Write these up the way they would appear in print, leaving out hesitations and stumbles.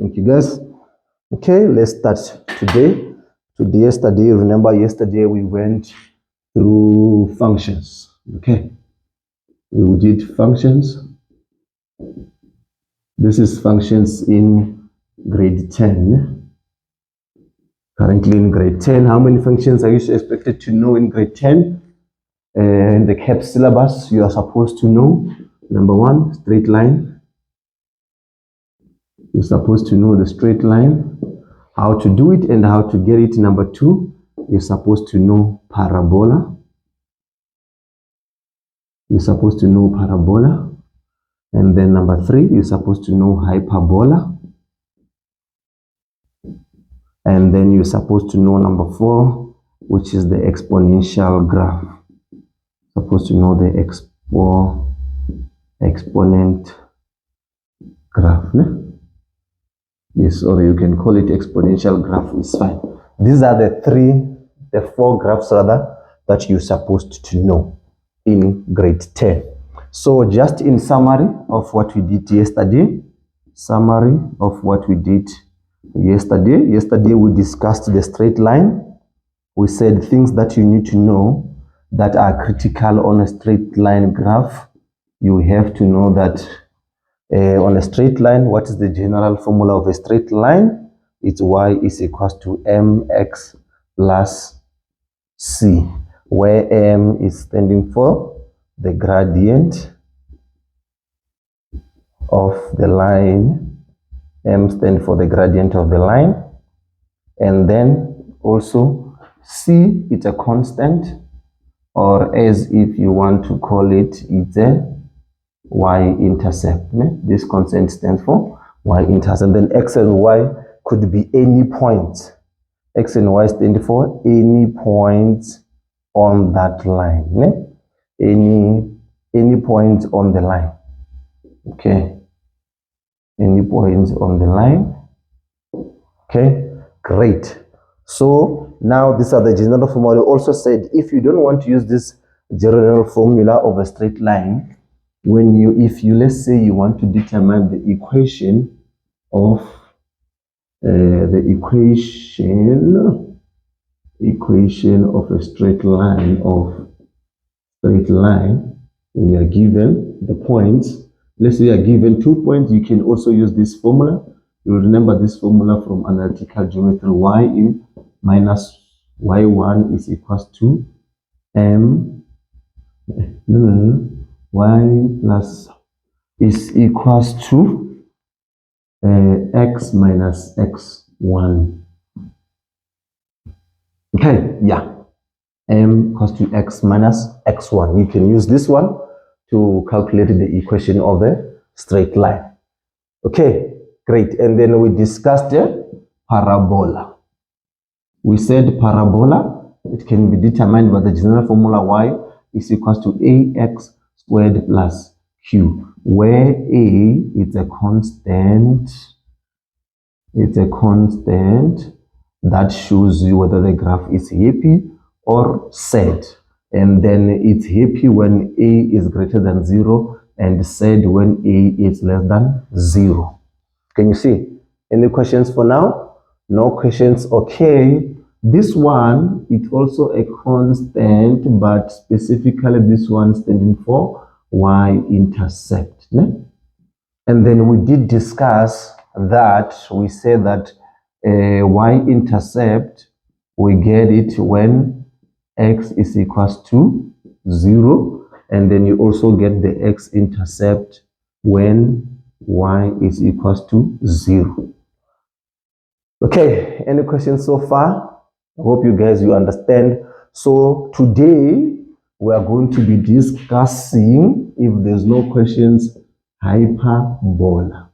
Thank you, guys. Okay, let's start today. Remember yesterday we went through functions. Okay, we did functions. This is functions in grade 10. Currently in grade 10, how many functions are you expected to know in grade 10? In the CAP syllabus, you are supposed to know, number 1, straight line. You're supposed to know the straight line, how to do it and how to get it. Number 2, you're supposed to know parabola. You're supposed to know parabola. And then number 3, you're supposed to know hyperbola. And then you're supposed to know number 4, which is the exponential graph. Supposed to know the exponent graph. Ne? Yes, or you can call it exponential graph, is fine. These are the 4 graphs rather that you're supposed to know in grade 10. So just in summary of what we did yesterday, Yesterday we discussed the straight line. We said things that you need to know that are critical on a straight line graph. You have to know that on a straight line, what is the general formula of a straight line? It's y is equals to mx plus c, where m is standing for the gradient of the line. M stands for the gradient of the line. And then also c, it's a constant, or as if you want to call it, it's a y-intercept. This constant stands for y-intercept. And then x and y could be any point. X and y stand for any point on that line. Any point on the line. Okay. Any points on the line. Okay, great. So now these are the general formula. Also said if you don't want to use this general formula of a straight line, if you let's say you want to determine the equation of equation of a straight line we are given the points. Let's say you are given 2 points. You can also use this formula. You will remember this formula from analytical geometry. Y minus y1 is equals to y plus is equals to x minus x1. Okay, yeah. M equals to x minus x1. You can use this one to calculate the equation of a straight line. Okay, great. And then we discussed parabola. We said parabola, it can be determined by the general formula y is equals to ax squared plus q, where a is a constant. It's a constant that shows you whether the graph is happy or sad. And then it's happy when a is greater than 0 and sad when a is less than 0. Can you see? Any questions for now? No questions? Okay. This one, it's also a constant, but specifically this one standing for y-intercept. And then we did discuss that. We said that y-intercept, we get it when x is equals to 0, and then you also get the x-intercept when y is equals to 0. Okay, any questions so far? I hope you guys you understand. So today we are going to be discussing, if there's no questions, hyperbola.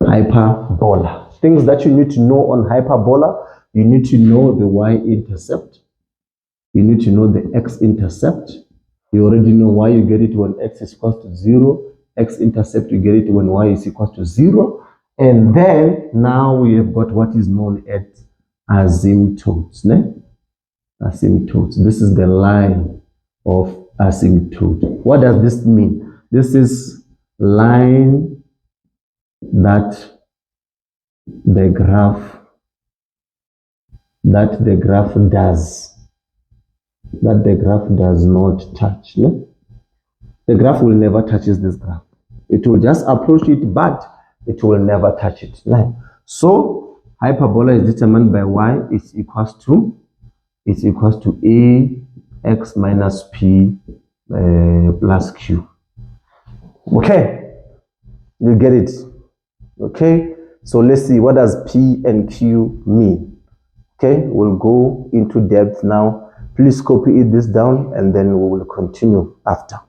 Hyperbola. Things that you need to know on hyperbola. You need to know the y-intercept. You need to know the x-intercept. You already know why you get it when x is equal to 0. X-intercept, you get it when y is equal to 0. And then now we have got what is known as asymptotes. Asymptotes. This is the line of asymptote. What does this mean? This is line that the graph does not touch. No? The graph will never touch this graph. It will just approach it, but it will never touch it. Right? So hyperbola is determined by y is equals to ax minus p plus q. Okay, you get it. Okay, so let's see, what does p and q mean? Okay, we'll go into depth now. Please copy this down and then we will continue after.